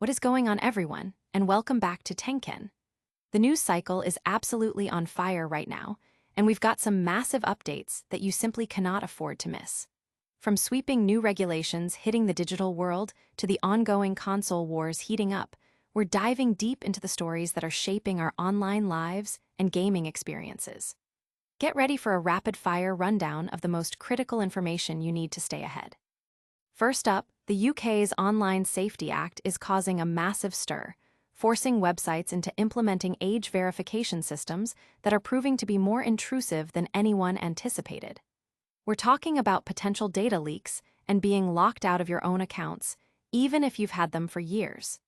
What is going on, everyone? And welcome back to Tenken. The news cycle is absolutely on fire right now, and we've got some massive updates that you simply cannot afford to miss. From sweeping new regulations hitting the digital world to the ongoing console wars heating up, we're diving deep into the stories that are shaping our online lives and gaming experiences. Get ready for a rapid-fire rundown of the most critical information you need to stay ahead. First up, the UK's Online Safety Act is causing a massive stir, forcing websites into implementing age verification systems that are proving to be more intrusive than anyone anticipated. We're talking about potential data leaks and being locked out of your own accounts, even if you've had them for years.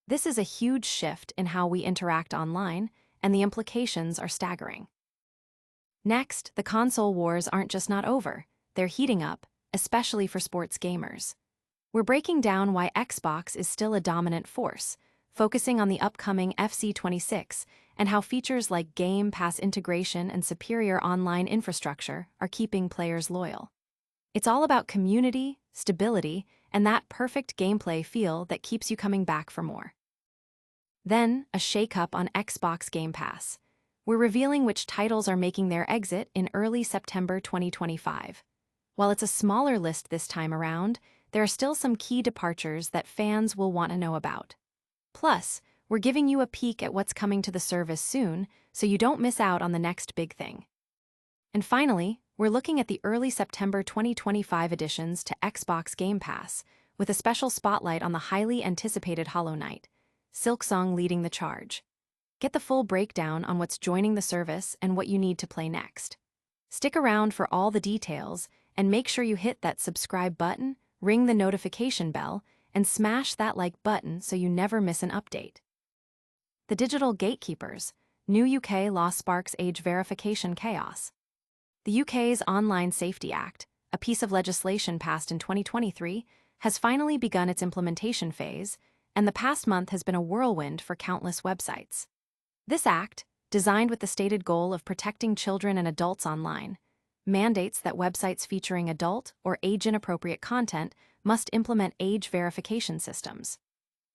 This is a huge shift in how we interact online, and the implications are staggering. Next, the console wars aren't just not over, they're heating up, especially for sports gamers. We're breaking down why Xbox is still a dominant force, focusing on the upcoming FC26 and how features like Game Pass integration and superior online infrastructure are keeping players loyal. It's all about community, stability, and that perfect gameplay feel that keeps you coming back for more. Then, a shake-up on Xbox Game Pass. We're revealing which titles are making their exit in early September 2025. While it's a smaller list this time around, there are still some key departures that fans will want to know about. Plus, we're giving you a peek at what's coming to the service soon, so you don't miss out on the next big thing. And finally, we're looking at the early September 2025 additions to Xbox Game Pass, with a special spotlight on the highly anticipated Hollow Knight, Silksong leading the charge. Get the full breakdown on what's joining the service and what you need to play next. Stick around for all the details, and make sure you hit that subscribe button, ring the notification bell, and smash that like button so you never miss an update. The Digital Gatekeepers, new UK law sparks age verification chaos. The UK's Online Safety Act, a piece of legislation passed in 2023, has finally begun its implementation phase, and the past month has been a whirlwind for countless websites. This act, designed with the stated goal of protecting children and adults online, mandates that websites featuring adult or age-inappropriate content must implement age verification systems.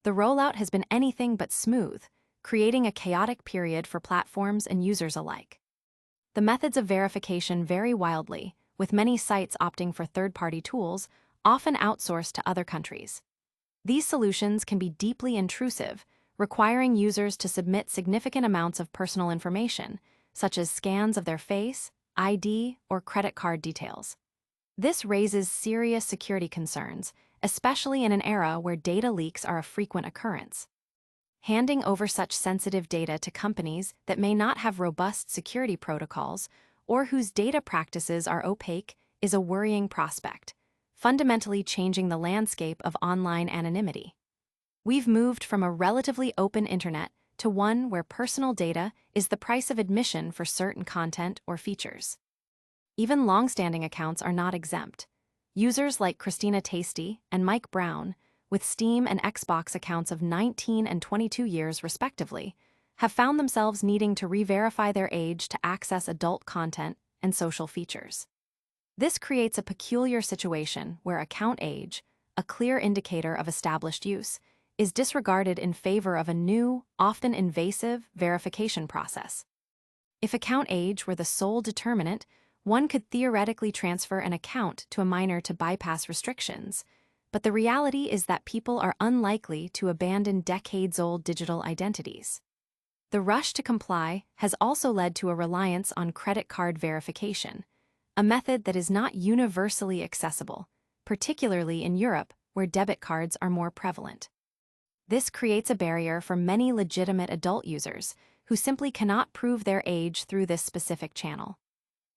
The rollout has been anything but smooth, creating a chaotic period for platforms and users alike. The methods of verification vary wildly, with many sites opting for third-party tools, often outsourced to other countries. These solutions can be deeply intrusive, requiring users to submit significant amounts of personal information, such as scans of their face, ID, or credit card details. This raises serious security concerns, especially in an era where data leaks are a frequent occurrence. Handing over such sensitive data to companies that may not have robust security protocols or whose data practices are opaque is a worrying prospect, fundamentally changing the landscape of online anonymity. We've moved from a relatively open internet to one where personal data is the price of admission for certain content or features. Even long-standing accounts are not exempt. Users like Christina Tasty and Mike Brown, with Steam and Xbox accounts of 19 and 22 years respectively, have found themselves needing to re-verify their age to access adult content and social features. This creates a peculiar situation where account age, a clear indicator of established use, is disregarded in favor of a new, often invasive, verification process. If account age were the sole determinant, one could theoretically transfer an account to a minor to bypass restrictions, but the reality is that people are unlikely to abandon decades-old digital identities. The rush to comply has also led to a reliance on credit card verification, a method that is not universally accessible, particularly in Europe, where debit cards are more prevalent. This creates a barrier for many legitimate adult users who simply cannot prove their age through this specific channel.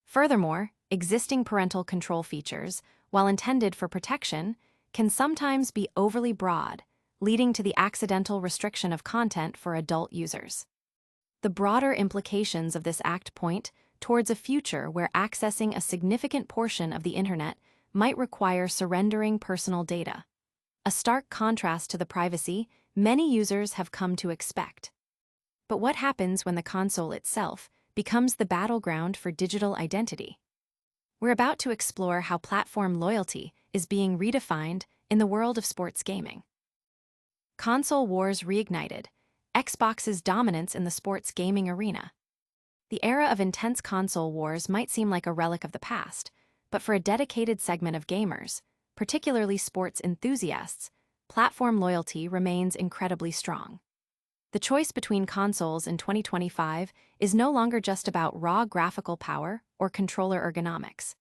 Furthermore, existing parental control features, while intended for protection, can sometimes be overly broad, leading to the accidental restriction of content for adult users. The broader implications of this act point towards a future where accessing a significant portion of the internet might require surrendering personal data, a stark contrast to the privacy many users have come to expect. But what happens when the console itself becomes the battleground for digital identity? We're about to explore how platform loyalty is being redefined in the world of sports gaming. Console wars reignited, Xbox's dominance in the sports gaming arena. The era of intense console wars might seem like a relic of the past, but for a dedicated segment of gamers, particularly sports enthusiasts, platform loyalty remains incredibly strong. The choice between consoles in 2025 is no longer just about raw graphical power or controller ergonomics.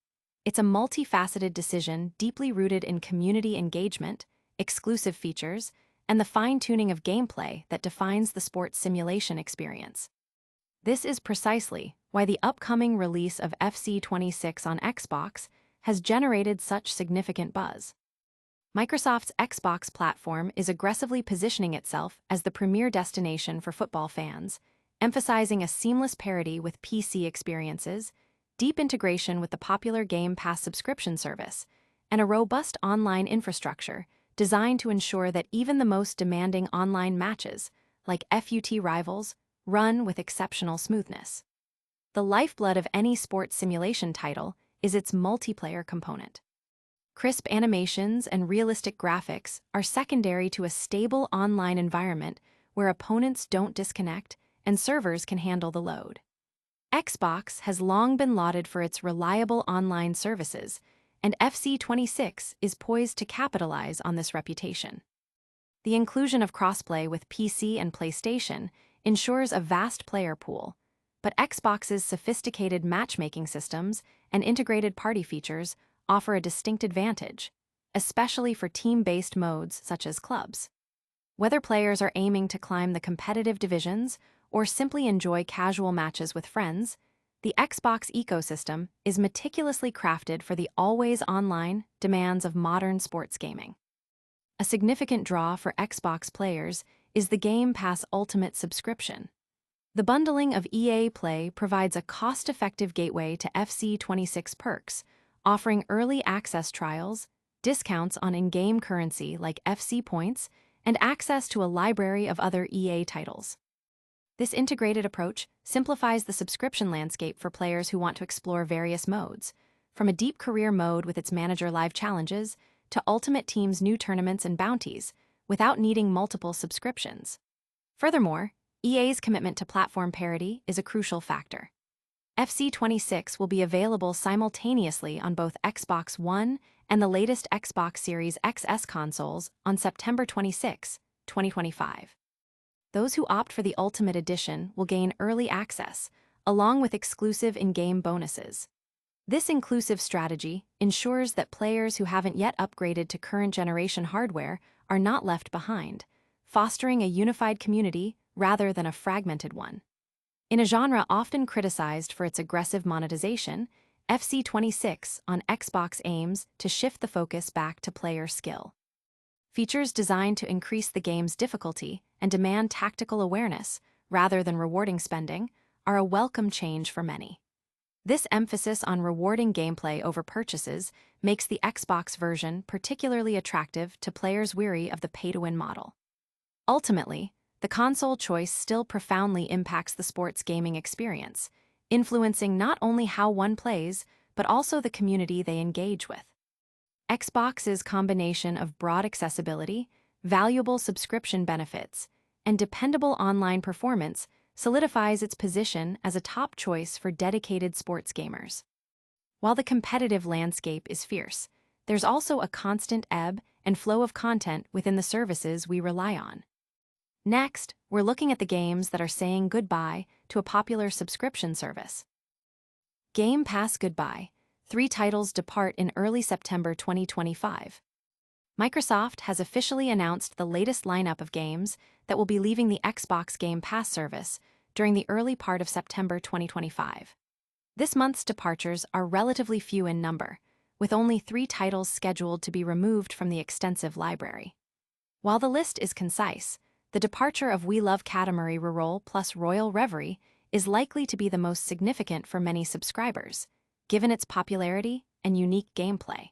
It's a multifaceted decision deeply rooted in community engagement, exclusive features, and the fine-tuning of gameplay that defines the sports simulation experience. This is precisely why the upcoming release of FC26 on Xbox has generated such significant buzz. Microsoft's Xbox platform is aggressively positioning itself as the premier destination for football fans, emphasizing a seamless parity with PC experiences, deep integration with the popular Game Pass subscription service, and a robust online infrastructure designed to ensure that even the most demanding online matches, like FUT Rivals, run with exceptional smoothness. The lifeblood of any sports simulation title is its multiplayer component. Crisp animations and realistic graphics are secondary to a stable online environment where opponents don't disconnect and servers can handle the load. Xbox has long been lauded for its reliable online services, and FC26 is poised to capitalize on this reputation. The inclusion of crossplay with PC and PlayStation ensures a vast player pool, but Xbox's sophisticated matchmaking systems and integrated party features offer a distinct advantage, especially for team-based modes such as clubs. Whether players are aiming to climb the competitive divisions or simply enjoy casual matches with friends, the Xbox ecosystem is meticulously crafted for the always-online demands of modern sports gaming. A significant draw for Xbox players is the Game Pass Ultimate subscription. The bundling of EA Play provides a cost-effective gateway to FC26 perks, offering early access trials, discounts on in-game currency like FC points, and access to a library of other EA titles. This integrated approach simplifies the subscription landscape for players who want to explore various modes, from a deep career mode with its manager live challenges to Ultimate Team's new tournaments and bounties, without needing multiple subscriptions. Furthermore, EA's commitment to platform parity is a crucial factor. FC26 will be available simultaneously on both Xbox One and the latest Xbox Series XS consoles on September 26, 2025. Those who opt for the Ultimate Edition will gain early access, along with exclusive in-game bonuses. This inclusive strategy ensures that players who haven't yet upgraded to current generation hardware are not left behind, fostering a unified community rather than a fragmented one. In a genre often criticized for its aggressive monetization, FC26 on Xbox aims to shift the focus back to player skill. Features designed to increase the game's difficulty and demand tactical awareness, rather than rewarding spending, are a welcome change for many. This emphasis on rewarding gameplay over purchases makes the Xbox version particularly attractive to players weary of the pay-to-win model. Ultimately, the console choice still profoundly impacts the sports gaming experience, influencing not only how one plays, but also the community they engage with. Xbox's combination of broad accessibility, valuable subscription benefits, and dependable online performance solidifies its position as a top choice for dedicated sports gamers. While the competitive landscape is fierce, there's also a constant ebb and flow of content within the services we rely on. Next, we're looking at the games that are saying goodbye to a popular subscription service. Game Pass Goodbye. 3 titles depart in early September 2025. Microsoft has officially announced the latest lineup of games that will be leaving the Xbox Game Pass service during the early part of September 2025. This month's departures are relatively few in number, with only 3 titles scheduled to be removed from the extensive library. While the list is concise, the departure of We Love Katamari Reroll plus Royal Reverie is likely to be the most significant for many subscribers, given its popularity and unique gameplay.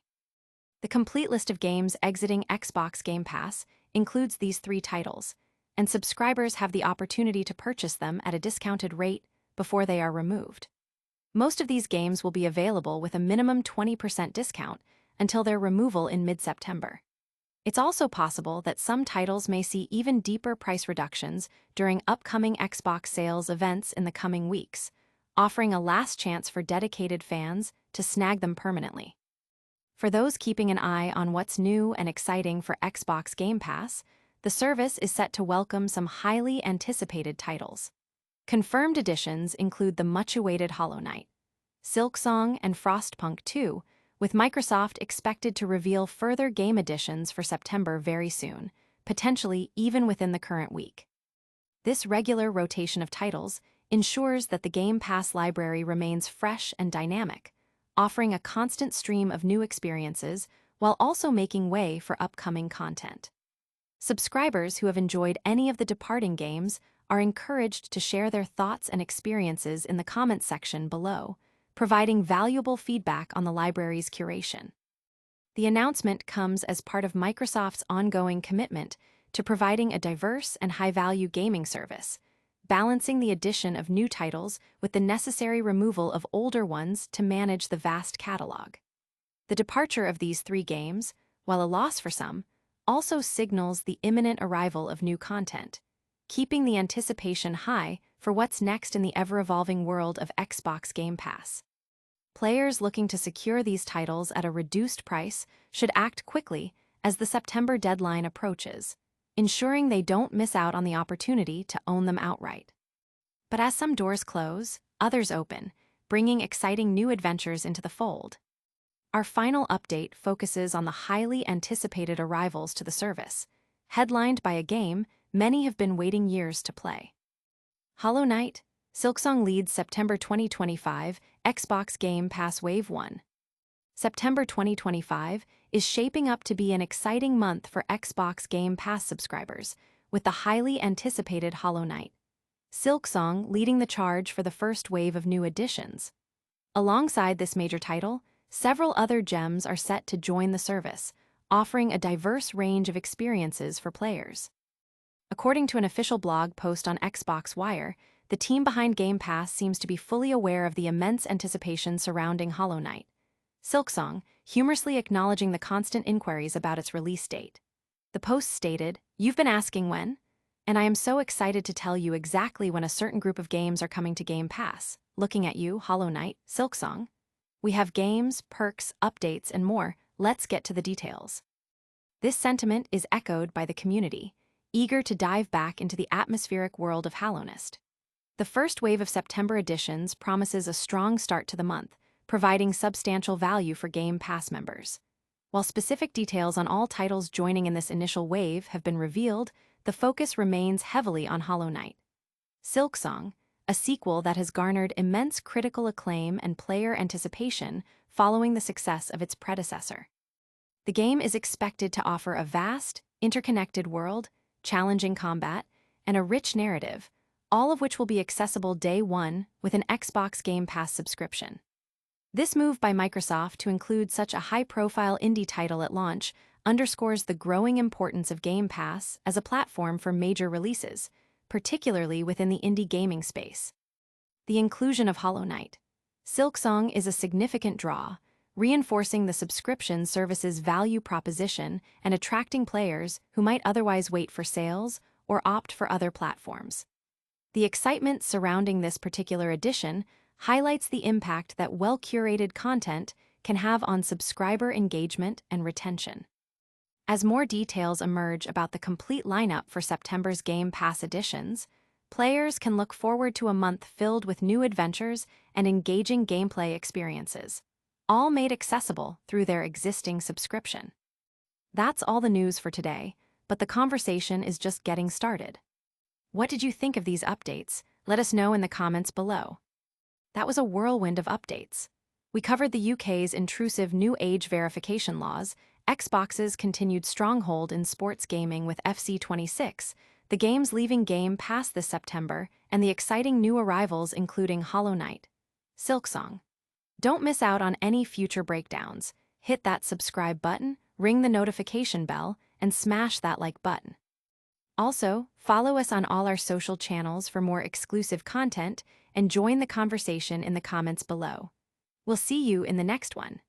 The complete list of games exiting Xbox Game Pass includes these 3 titles, and subscribers have the opportunity to purchase them at a discounted rate before they are removed. Most of these games will be available with a minimum 20% discount until their removal in mid-September. It's also possible that some titles may see even deeper price reductions during upcoming Xbox sales events in the coming weeks, offering a last chance for dedicated fans to snag them permanently. For those keeping an eye on what's new and exciting for Xbox Game Pass, the service is set to welcome some highly anticipated titles. Confirmed additions include the much-awaited Hollow Knight, Silksong, and Frostpunk 2, with Microsoft expected to reveal further game additions for September very soon, potentially even within the current week. This regular rotation of titles ensures that the Game Pass library remains fresh and dynamic, offering a constant stream of new experiences while also making way for upcoming content. Subscribers who have enjoyed any of the departing games are encouraged to share their thoughts and experiences in the comments section below, providing valuable feedback on the library's curation. The announcement comes as part of Microsoft's ongoing commitment to providing a diverse and high-value gaming service, balancing the addition of new titles with the necessary removal of older ones to manage the vast catalog. The departure of these three games, while a loss for some, also signals the imminent arrival of new content, keeping the anticipation high for what's next in the ever-evolving world of Xbox Game Pass. Players looking to secure these titles at a reduced price should act quickly as the September deadline approaches, ensuring they don't miss out on the opportunity to own them outright. But as some doors close, others open, bringing exciting new adventures into the fold. Our final update focuses on the highly anticipated arrivals to the service, headlined by a game many have been waiting years to play. Hollow Knight, Silksong leads September 2025 Xbox Game Pass Wave 1. September 2025 is shaping up to be an exciting month for Xbox Game Pass subscribers, with the highly anticipated Hollow Knight, Silksong leading the charge for the first wave of new additions. Alongside this major title, several other gems are set to join the service, offering a diverse range of experiences for players. According to an official blog post on Xbox Wire, the team behind Game Pass seems to be fully aware of the immense anticipation surrounding Hollow Knight, Silksong humorously acknowledging the constant inquiries about its release date. The post stated, "You've been asking when? And I am so excited to tell you exactly when a certain group of games are coming to Game Pass. Looking at you, Hollow Knight, Silksong. We have games, perks, updates, and more. Let's get to the details." This sentiment is echoed by the community, eager to dive back into the atmospheric world of Hallownest. The first wave of September editions promises a strong start to the month, providing substantial value for Game Pass members. While specific details on all titles joining in this initial wave have been revealed, the focus remains heavily on Hollow Knight. Silksong, a sequel that has garnered immense critical acclaim and player anticipation following the success of its predecessor. The game is expected to offer a vast, interconnected world, challenging combat, and a rich narrative, all of which will be accessible day one with an Xbox Game Pass subscription. This move by Microsoft to include such a high-profile indie title at launch underscores the growing importance of Game Pass as a platform for major releases, particularly within the indie gaming space. The inclusion of Hollow Knight, Silksong is a significant draw, reinforcing the subscription service's value proposition and attracting players who might otherwise wait for sales or opt for other platforms. The excitement surrounding this particular edition highlights the impact that well-curated content can have on subscriber engagement and retention. As more details emerge about the complete lineup for September's Game Pass editions, players can look forward to a month filled with new adventures and engaging gameplay experiences, all made accessible through their existing subscription. That's all the news for today, but the conversation is just getting started. What did you think of these updates? Let us know in the comments below. That was a whirlwind of updates. We covered the UK's intrusive new age verification laws, Xbox's continued stronghold in sports gaming with FC26, the games leaving Game Pass this September, and the exciting new arrivals including Hollow Knight, Silksong. Don't miss out on any future breakdowns. Hit that subscribe button, ring the notification bell, and smash that like button. Also, follow us on all our social channels for more exclusive content and join the conversation in the comments below. We'll see you in the next one.